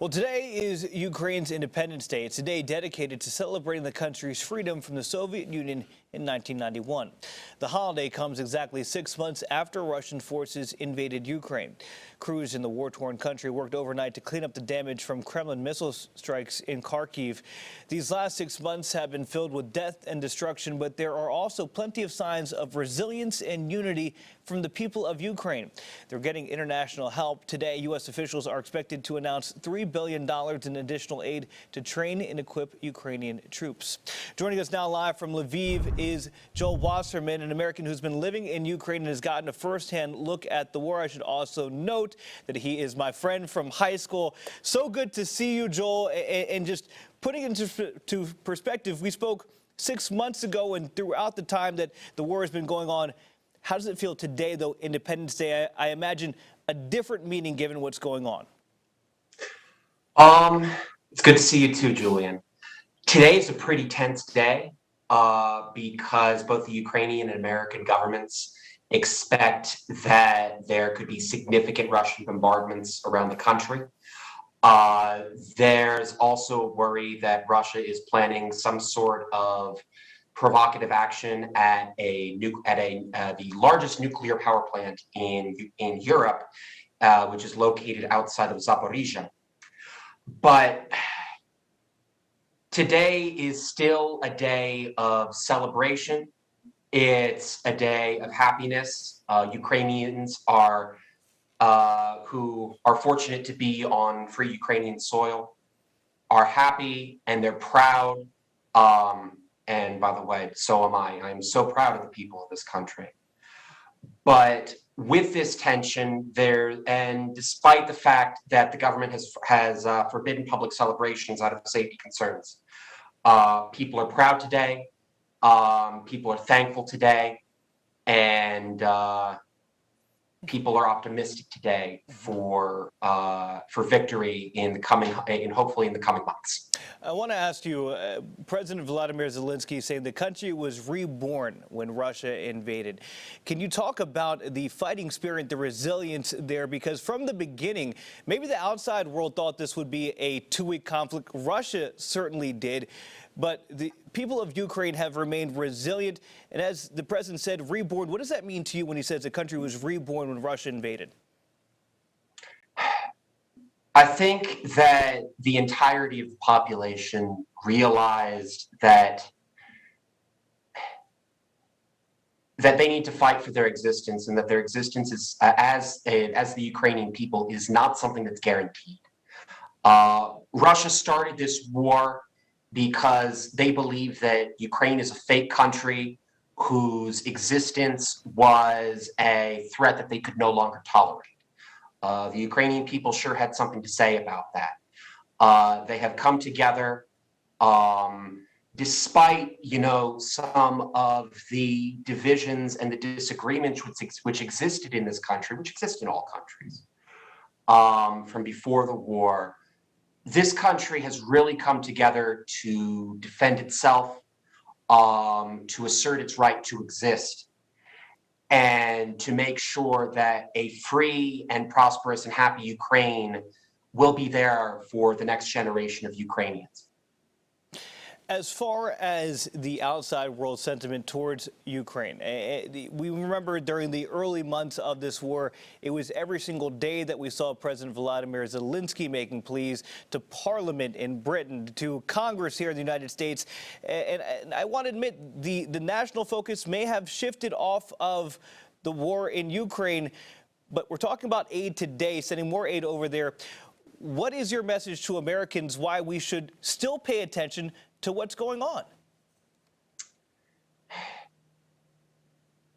Well, today is Ukraine's Independence Day. It's a day dedicated to celebrating the country's freedom from the Soviet Union in 1991. The holiday comes exactly 6 months after Russian forces invaded Ukraine. Crews in the war-torn country worked overnight to clean up the damage from Kremlin missile strikes in Kharkiv. These last 6 months have been filled with death and destruction, but there are also plenty of signs of resilience and unity from the people of Ukraine. They're getting international help. Today, U.S. officials are expected to announce $3 billion in additional aid to train and equip Ukrainian troops. Joining us now live from Lviv is Joel Wasserman, an American who's been living in Ukraine and has gotten a firsthand look at the war. I should also note that he is my friend from high school. So good to see you, Joel, and just putting it into perspective, we spoke 6 months ago, and throughout the time that the war has been going on, how does it feel today, though, Independence Day? I imagine a different meaning given what's going on. It's good to see you too, Julian. Today is a pretty tense day because both the Ukrainian and American governments expect that there could be significant Russian bombardments around the country. There's also a worry that Russia is planning some sort of provocative action at the largest nuclear power plant in Europe, which is located outside of Zaporizhia. But today is still a day of celebration. It's a day of happiness. Ukrainians who are fortunate to be on free Ukrainian soil are happy and they're proud. And by the way, so am I. I'm so proud of the people of this country. But with this tension, and despite the fact that the government has forbidden public celebrations out of safety concerns, people are proud today. People are thankful today, and people are optimistic today for victory hopefully in the coming months. I want to ask you, President Vladimir Zelensky saying the country was reborn when Russia invaded. Can you talk about the fighting spirit, the resilience there? Because from the beginning, maybe the outside world thought this would be a two-week conflict. Russia certainly did. But the people of Ukraine have remained resilient. And as the president said, reborn, what does that mean to you when he says the country was reborn when Russia invaded? I think that the entirety of the population realized that they need to fight for their existence, and that their existence is, as the Ukrainian people, is not something that's guaranteed. Russia started this war because they believe that Ukraine is a fake country whose existence was a threat that they could no longer tolerate. The Ukrainian people sure had something to say about that. They have come together despite, some of the divisions and the disagreements which existed in this country, which exist in all countries from before the war. This country has really come together to defend itself, to assert its right to exist, and to make sure that a free and prosperous and happy Ukraine will be there for the next generation of Ukrainians. As far as the outside world sentiment towards Ukraine, we remember during the early months of this war, it was every single day that we saw President Vladimir Zelensky making pleas to Parliament in Britain, to Congress here in the United States. And I want to admit the national focus may have shifted off of the war in Ukraine, but we're talking about aid today, sending more aid over there. What is your message to Americans why we should still pay attention to what's going on?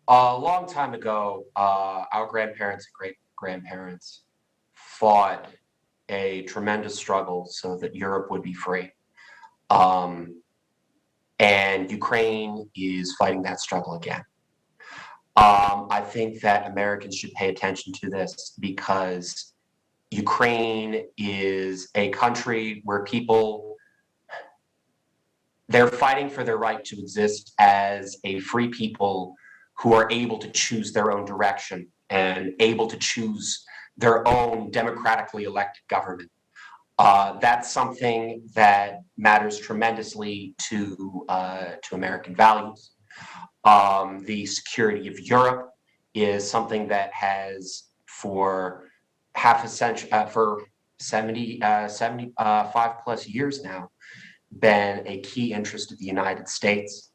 A long time ago, our grandparents and great-grandparents fought a tremendous struggle so that Europe would be free. And Ukraine is fighting that struggle again. I think that Americans should pay attention to this because Ukraine is a country where they're fighting for their right to exist as a free people who are able to choose their own direction and able to choose their own democratically elected government. That's something that matters tremendously to American values. The security of Europe is something that has for half a century, for 75 plus years now, been a key interest of the United States.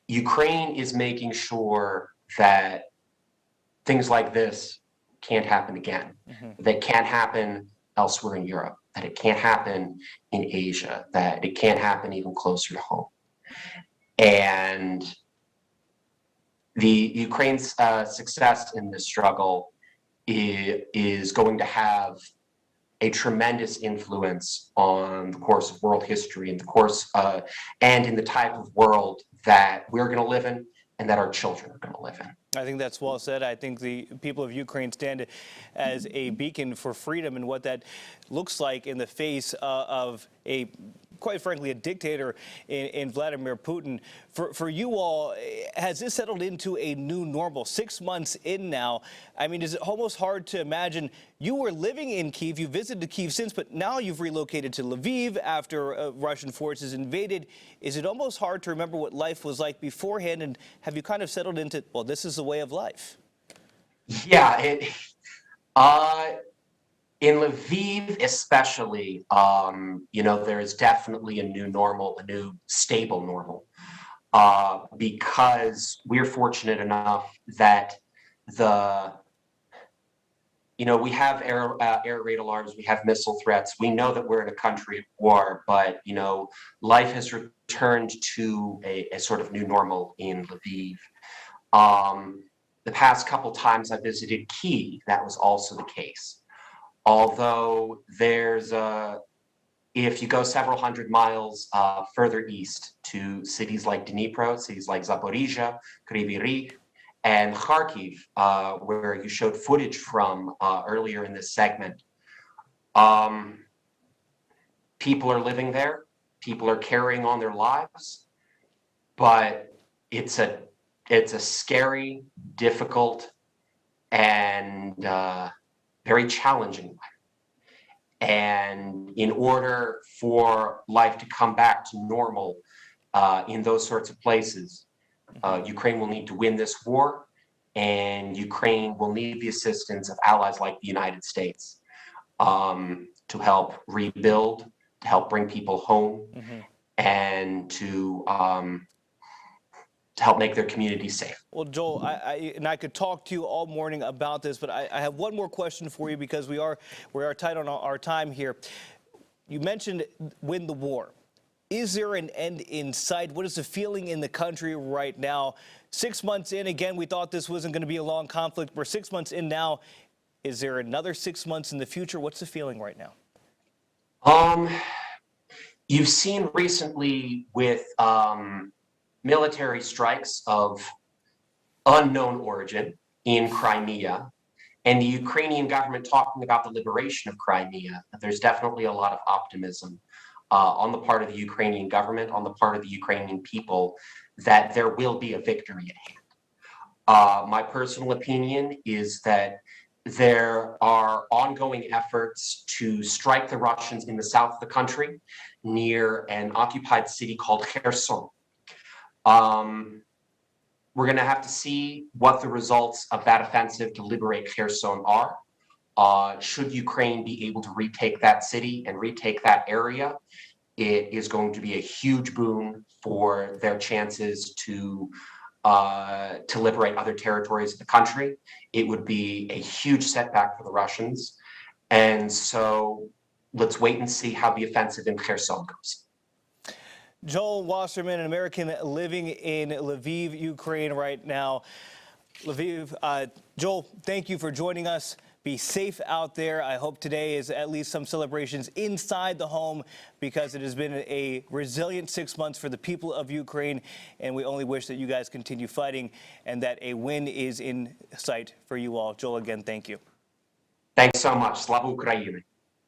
Ukraine is making sure that things like this can't happen again, that can't happen elsewhere in Europe, that it can't happen in Asia, that it can't happen even closer to home. And the Ukraine's success in this struggle is going to have a tremendous influence on the course of world history and the course and in the type of world that we're going to live in and that our children are going to live in. I think that's well said. I think the people of Ukraine stand as a beacon for freedom and what that looks like in the face of quite frankly, a dictator in Vladimir Putin. For you all, has this settled into a new normal? 6 months in now, I mean, is it almost hard to imagine? You were living in Kyiv, you visited Kyiv since, but now you've relocated to Lviv after Russian forces invaded. Is it almost hard to remember what life was like beforehand? And have you kind of settled into, well, this is the way of life? Yeah, in Lviv especially, there is definitely a new normal, a new stable normal, because we're fortunate enough that we have air raid alarms, we have missile threats. We know that we're in a country at war, but, life has returned to a sort of new normal in Lviv. The past couple times I visited Kyiv, that was also the case. Although if you go several hundred miles further east to cities like Dnipro, cities like Zaporizhia, Kryvyi Rih, and Kharkiv, where you showed footage from earlier in this segment, people are living there, people are carrying on their lives, but it's a scary, difficult, and very challenging life. And in order for life to come back to normal in those sorts of places, Ukraine will need to win this war, and Ukraine will need the assistance of allies like the United States to help rebuild, to help bring people home, and to help make their communities safe. Well, Joel, I could talk to you all morning about this, but I have one more question for you because we are tight on our time here. You mentioned win the war. Is there an end in sight? What is the feeling in the country right now? 6 months in, again, we thought this wasn't going to be a long conflict. We're 6 months in now. Is there another 6 months in the future? What's the feeling right now? You've seen recently with military strikes of unknown origin in Crimea, and the Ukrainian government talking about the liberation of Crimea, there's definitely a lot of optimism on the part of the Ukrainian government, on the part of the Ukrainian people, that there will be a victory at hand. My personal opinion is that there are ongoing efforts to strike the Russians in the south of the country near an occupied city called Kherson. We're going to have to see what the results of that offensive to liberate Kherson are. Should Ukraine be able to retake that city and retake that area, it is going to be a huge boon for their chances to liberate other territories of the country. It would be a huge setback for the Russians. And so let's wait and see how the offensive in Kherson goes. Joel Wasserman, an American living in Lviv, Ukraine right now. Lviv, Joel, thank you for joining us. Be safe out there. I hope today is at least some celebrations inside the home, because it has been a resilient 6 months for the people of Ukraine, and we only wish that you guys continue fighting and that a win is in sight for you all. Joel, again, thank you. Thanks so much. Slava Ukraini.